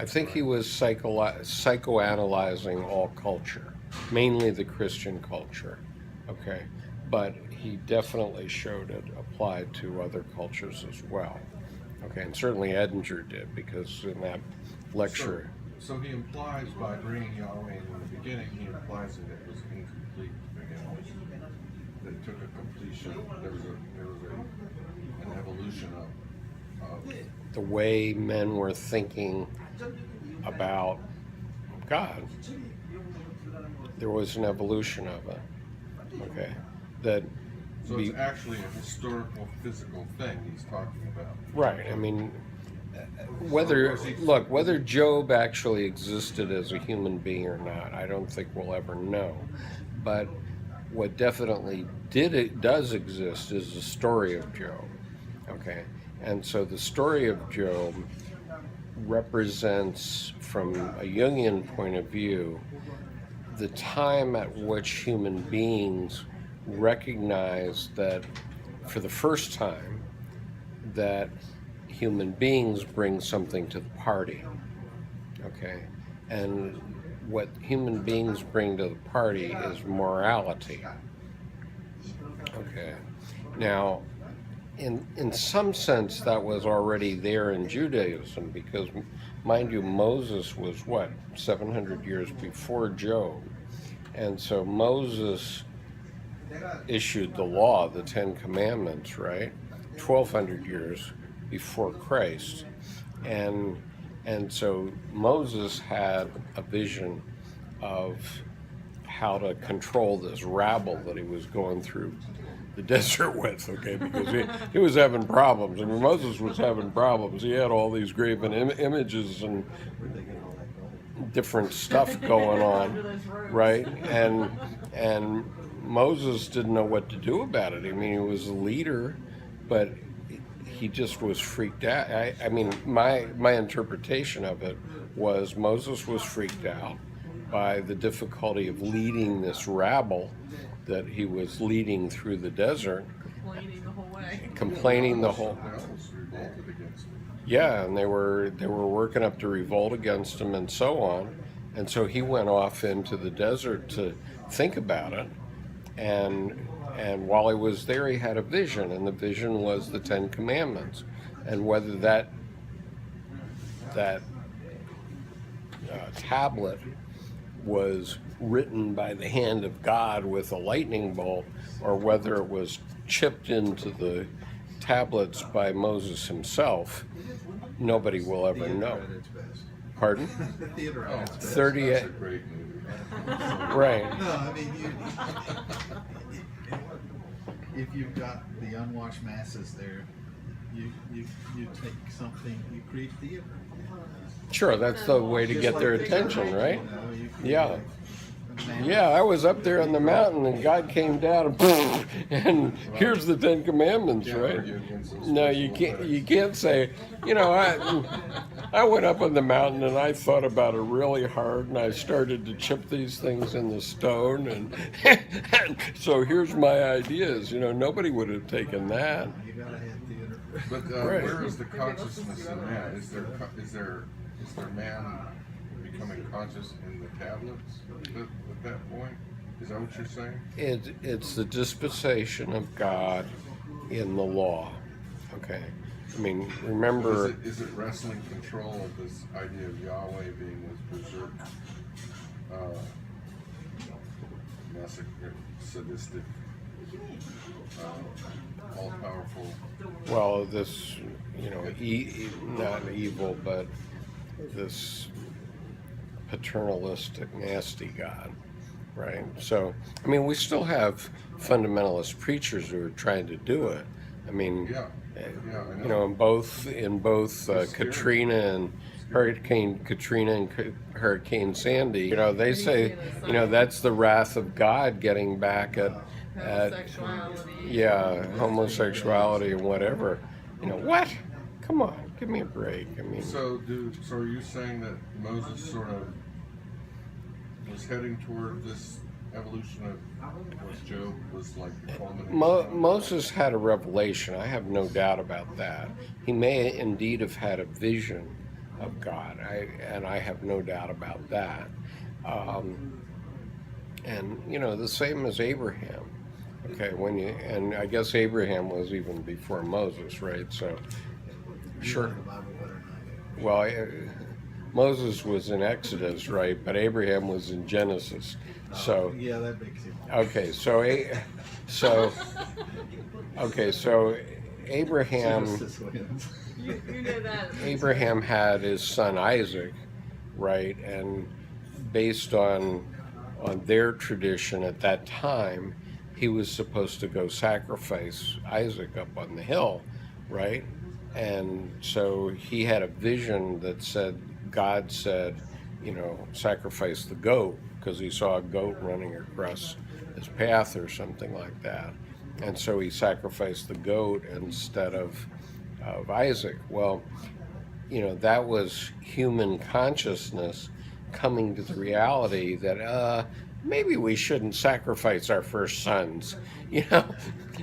I think he was psychoanalyzing all culture, mainly the Christian culture, okay? But he definitely showed it applied to other cultures as well, okay? And certainly Edinger did, because in that lecture... So he implies, by bringing Yahweh in the beginning, he implies that it was incomplete to begin with. That it took a completion. There was an evolution of the way men were thinking about God. There was an evolution of it. Okay, so it's actually a historical, physical thing he's talking about. Right. I mean, whether Job actually existed as a human being or not, I don't think we'll ever know. But what definitely does exist is the story of Job. Okay, and so the story of Job represents, from a Jungian point of view, the time at which human beings recognize that, for the first time, that human beings bring something to the party. Okay, and what human beings bring to the party is morality. Okay, now, in some sense, that was already there in Judaism, because, mind you, Moses was, 700 years before Job. And so Moses issued the law, the Ten Commandments, right? 1,200 years before Christ. And so Moses had a vision of how to control this rabble that he was going through the desert with, okay, because he was having problems. I mean, Moses was having problems. He had all these graven images and different stuff going on, right? And Moses didn't know what to do about it. I mean, he was a leader, but he just was freaked out. I mean, my interpretation of it was Moses was freaked out by the difficulty of leading this rabble that he was leading through the desert. Complaining the whole way. Yeah, and they were working up to revolt against him and so on. And so he went off into the desert to think about it. And while he was there, he had a vision, and the vision was the Ten Commandments. And whether that tablet was written by the hand of God with a lightning bolt, or whether it was chipped into the tablets by Moses himself, nobody will ever know. Pardon? The theater at its best. 38. That's a great movie. Right. No, I mean, if you've got the unwashed masses there, you take something, you create theater. Sure, that's the way to get their attention, right? Yeah. Man. Yeah, I was up there on the mountain, and God came down, and boom, and here's the Ten Commandments, right? No, you can't say, I went up on the mountain and I thought about it really hard, and I started to chip these things in the stone, and so here's my ideas. Nobody would have taken that. You gotta have theater. But Right. where is the consciousness in that? Is there man becoming conscious in the tablets at that point? Is that what you're saying? It's the dispensation of God in the law. Okay. I mean, remember... Is it wrestling control of this idea of Yahweh being this berserk, massacre, sadistic, all-powerful... Well, this, not evil, but this paternalistic, nasty God, right? So, I mean, we still have fundamentalist preachers who are trying to do it. I mean, in both Katrina and Hurricane Katrina and Hurricane Sandy, they say, that's the wrath of God getting back at homosexuality and whatever. What? Come on, give me a break. I mean, so are you saying that Moses sort of was heading toward this evolution of what Job was like the culmination? Moses had a revelation. I have no doubt about that. He may indeed have had a vision of God. I have no doubt about that. And the same as Abraham. Okay, and I guess Abraham was even before Moses, right? So You sure. know the Bible better than I do. Well, Moses was in Exodus, right? But Abraham was in Genesis. So Yeah, that makes it. okay, so okay, so Abraham Genesis wins. You know that. Abraham had his son Isaac, right? And based on their tradition at that time, he was supposed to go sacrifice Isaac up on the hill, right? And so he had a vision that said, God said, sacrifice the goat, because he saw a goat running across his path or something like that. And so he sacrificed the goat instead of Isaac. Well, that was human consciousness coming to the reality that maybe we shouldn't sacrifice our first sons.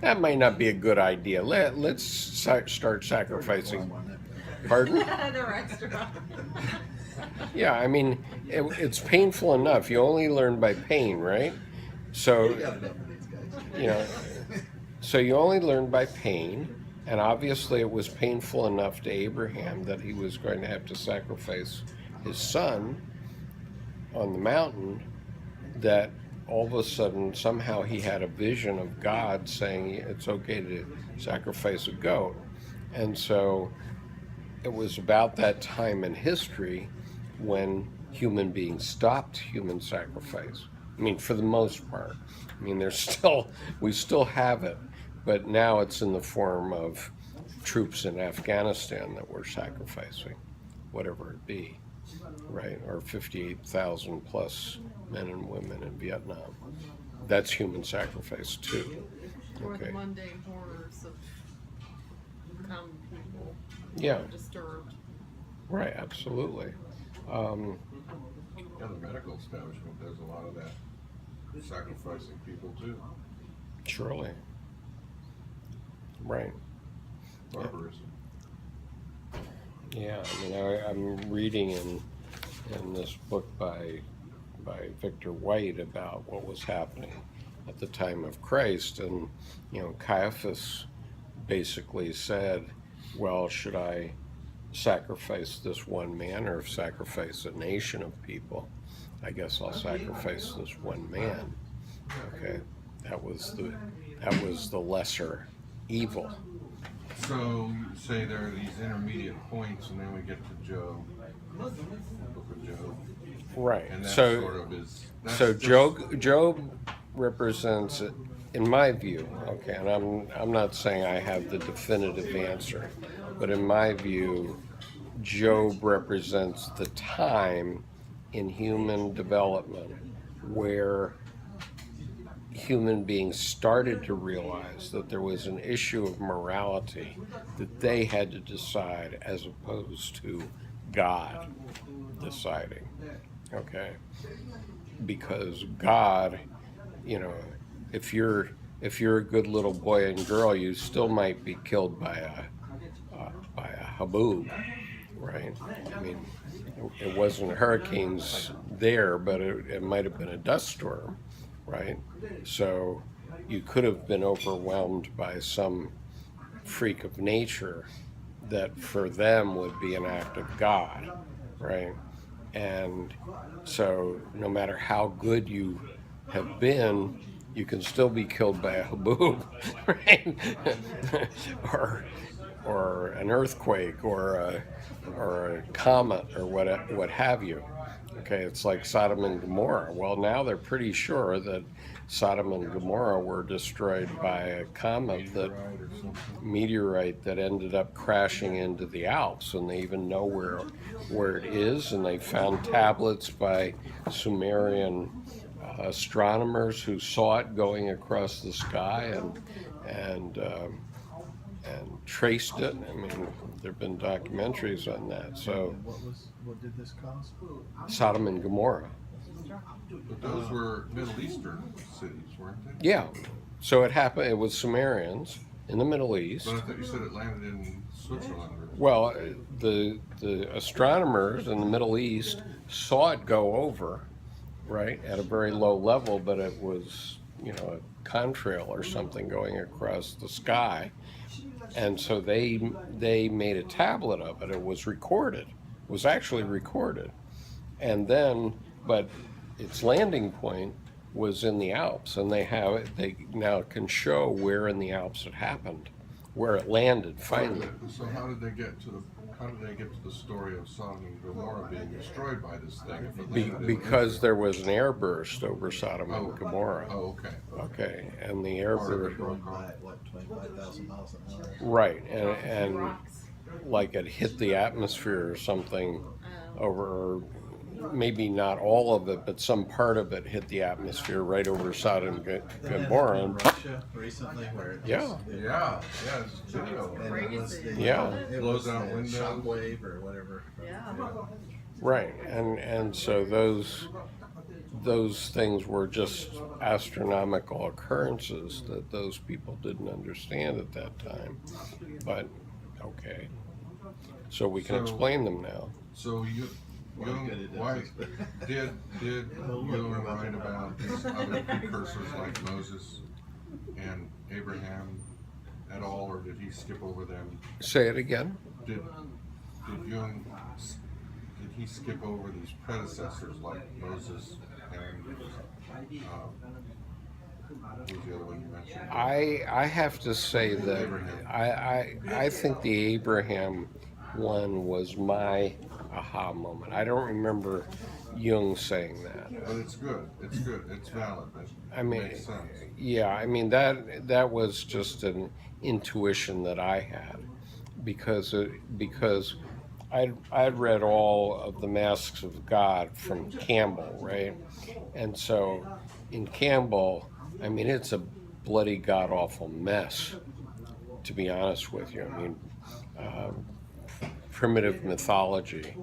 That might not be a good idea. Let's start sacrificing. Pardon? The restaurant. Yeah, I mean, it's painful enough. You only learn by pain, right? So, We got enough of these guys. you know, so you only learn by pain. And obviously, it was painful enough to Abraham that he was going to have to sacrifice his son on the mountain, that all of a sudden, somehow he had a vision of God saying it's okay to sacrifice a goat. And so it was about that time in history when human beings stopped human sacrifice. I mean, for the most part. I mean, we still have it, but now it's in the form of troops in Afghanistan that we're sacrificing, whatever it be, right? Or 58,000 plus men and women in Vietnam. That's human sacrifice too. Or Okay. the mundane horrors of common people. Yeah. Disturbed. Right, absolutely. Yeah, the medical establishment does a lot of that, sacrificing people too. Surely. Right. Barbarism. Yeah, I mean, I'm reading in this book by Victor White about what was happening at the time of Christ, and Caiaphas basically said, "Well, should I sacrifice this one man or sacrifice a nation of people? I guess I'll sacrifice this one man." Okay, that was the lesser evil. So you say there are these intermediate points, and then we get to Job, Book of Job, Right. and that So sort of is. That's So just- Job represents, in my view, okay, and I'm not saying I have the definitive answer, but in my view, Job represents the time in human development where human beings started to realize that there was an issue of morality that they had to decide as opposed to God deciding. Okay? Because God, if you're a good little boy and girl, you still might be killed by a haboob, right? I mean, it wasn't hurricanes there, but it might have been a dust storm, right? So you could have been overwhelmed by some freak of nature that for them would be an act of God, right? And so no matter how good you have been, you can still be killed by a haboob, right? or an earthquake or a comet or what have you. Okay, it's like Sodom and Gomorrah. Well, now they're pretty sure that Sodom and Gomorrah were destroyed by a comet, that Right, or something. meteorite that ended up crashing into the Alps, and they even know where it is, and they found tablets by Sumerian astronomers who saw it going across the sky and traced it. I mean, there have been documentaries on that. So And what did this cause? Sodom and Gomorrah. But those were Middle Eastern cities, weren't they? Yeah. So it happened. It was Sumerians, in the Middle East. But I thought you said it landed in Switzerland. Well, the astronomers in the Middle East saw it go over, right, at a very low level, but it was, you know, a contrail or something going across the sky. And so they made a tablet of it. It was recorded. It was actually recorded. And then, but its landing point was in the Alps, and they now can show where in the Alps it happened, where it landed finally. So how did they get to the story of Sodom and Gomorrah being destroyed by this thing? If it landed in Because Israel? there was an airburst over Sodom and Gomorrah. Oh, okay. Okay, and the They're airburst, going by at what, 25,000 miles an hour? right, and Rocks. like it hit the atmosphere or something Oh. over, maybe not all of it, but some part of it hit the atmosphere right over Sodom and Gomorrah. In And Russia recently, where it Yeah. was, Yeah, it's video. and it was the, Yeah. it Blows was out the windows. shock wave or whatever. Yeah. right, and so those things were just astronomical occurrences that those people didn't understand at that time. But okay, so we can So- explain them now. So Well, Jung, good it does, why but- did Jung write about these other precursors like Moses and Abraham at all, or did he skip over them? Say it again. Did Jung did he skip over these predecessors like Moses and who was the other one you mentioned? I have to say that Abraham. I think the Abraham one was my aha moment. I don't remember Jung saying that. But it's good. It's good. It's valid. It I mean, makes sense. yeah, I mean that was just an intuition that I had because I'd read all of the Masks of God from Campbell, right? And so in Campbell, I mean, it's a bloody god awful mess, to be honest with you. I mean, primitive mythology,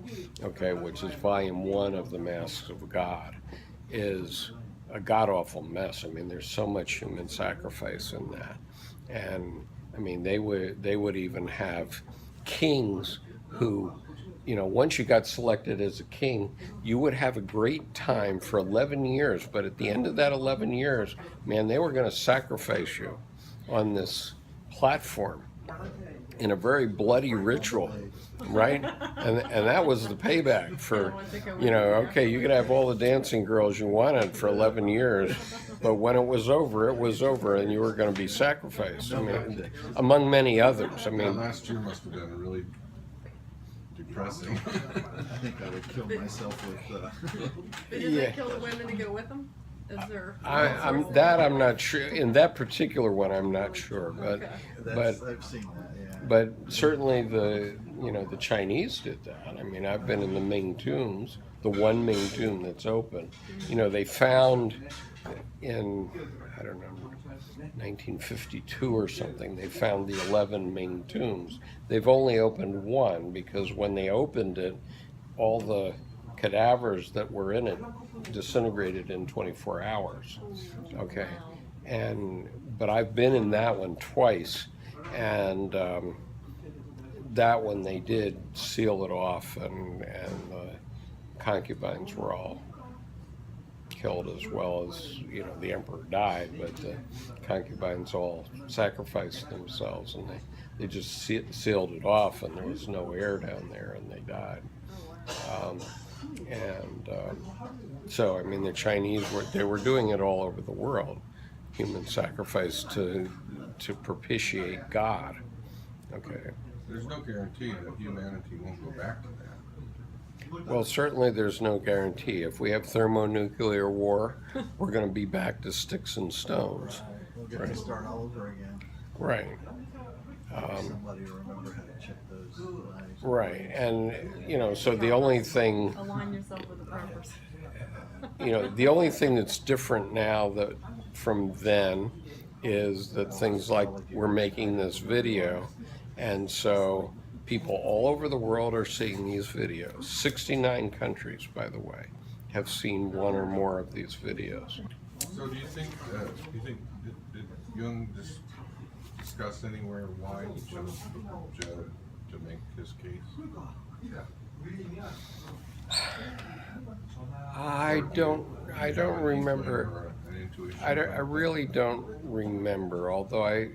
okay, which is volume 1 of the Masks of God, is a god awful mess. I mean, there's so much human sacrifice in that, and I mean, they would even have kings who, you know, once you got selected as a king, you would have a great time for 11 years, but at the end of that 11 years, man, they were going to sacrifice you on this platform in a very bloody ritual, right? And that was the payback for, you know, okay, you could have all the dancing girls you wanted for 11 years, but when it was over, and you were going to be sacrificed. I mean, among many others. I That mean, last year must have been really depressing. I think I would kill myself with. But did Yeah. they kill the women to go with them? Is there? I'm not sure. In that particular one, I'm not sure, but Okay. That's, I've seen that. Yeah. but certainly the Chinese did that. I mean, I've been in the Ming tombs, the one Ming tomb that's open. You know, they found in, I don't know, 1952 or something, they found the 11 Ming tombs. They've only opened one because when they opened it, all the cadavers that were in it disintegrated in 24 hours. Okay, but I've been in that one twice, and that one they did seal it off, and the concubines were all killed as well as, you know, the emperor died, but the concubines all sacrificed themselves, and they just sealed it off, and there was no air down there, and they died. So I mean, the Chinese were doing it all over the world, human sacrifice to propitiate God. Okay. There's no guarantee that humanity won't go back to that. Well, certainly there's no guarantee. If we have thermonuclear war, we're going to be back to sticks and stones. We'll get to start all over again. Right. Somebody will remember how to check those lives. Right. And, you know, so the only thing, Align yourself with the preppers. you know, the only thing that's different now that from then is that things like we're making this video, and so people all over the world are seeing these videos. 69 countries, by the way, have seen one or more of these videos. So do you think did Jung just discuss anywhere why he chose Joe to make his case? I don't remember. Or an intuition? I really don't remember, although I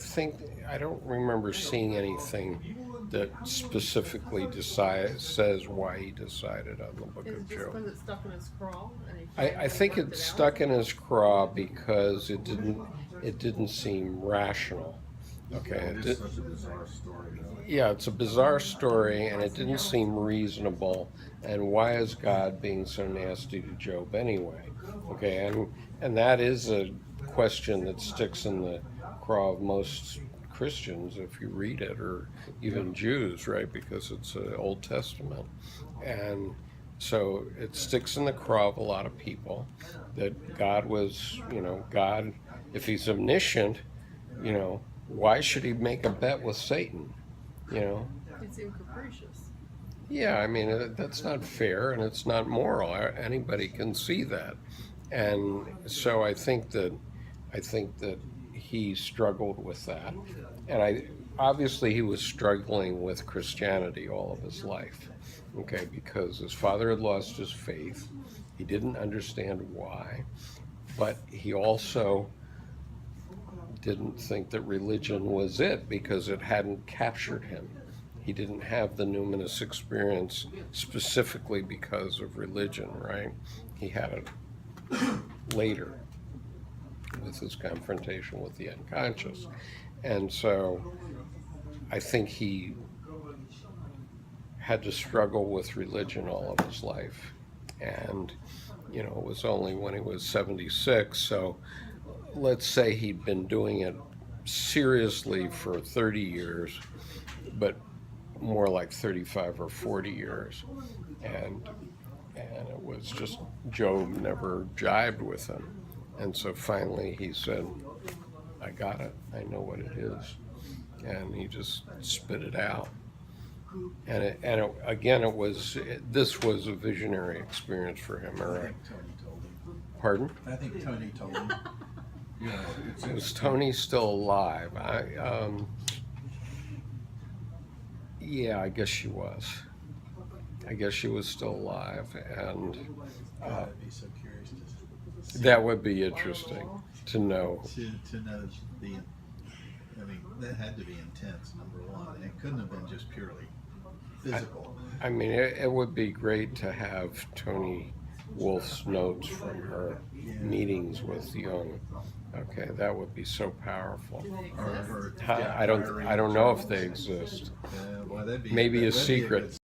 think I don't remember seeing anything that specifically says why he decided on the Book Is of it just Job. because it's stuck in his craw? And he I think worked it's it out? stuck in his craw because it didn't seem rational. Okay. It is such a bizarre story, though. Yeah, it's a bizarre story, and it didn't seem reasonable. And why is God being so nasty to Job anyway? Okay, and that is a question that sticks in the craw of most Christians if you read it, or even Jews, right? Because it's an Old Testament, and so it sticks in the craw of a lot of people that God was, God, if He's omniscient, why should He make a bet with Satan? It seemed capricious. Yeah, I mean, that's not fair and it's not moral. Anybody can see that. And so I think that he struggled with that. And obviously he was struggling with Christianity all of his life. Okay, because his father had lost his faith. He didn't understand why, but he also didn't think that religion was it because it hadn't captured him. He didn't have the numinous experience specifically because of religion, right? He had it later with his confrontation with the unconscious. And so I think he had to struggle with religion all of his life. And, it was only when he was 76, so let's say he'd been doing it seriously for 30 years, but more like 35 or 40 years. And it was just Job never jibed with him. And so finally he said, I got it. I know what it is. And he just spit it out. This was a visionary experience for him, all I right? think Tony told him. Pardon? I think Tony told him. Was Tony still alive? Yeah, I guess she was. I guess she was still alive, and I'd be so curious to that would be interesting to know. to know the. I mean, that had to be intense. Number one, and it couldn't have been just purely physical. I mean, it would be great to have Tony Wolf's notes from her meetings with Jung. Okay, that would be so powerful. Do they Or exist? her I don't know if they exist. Well, that'd be Maybe a that'd be secret. good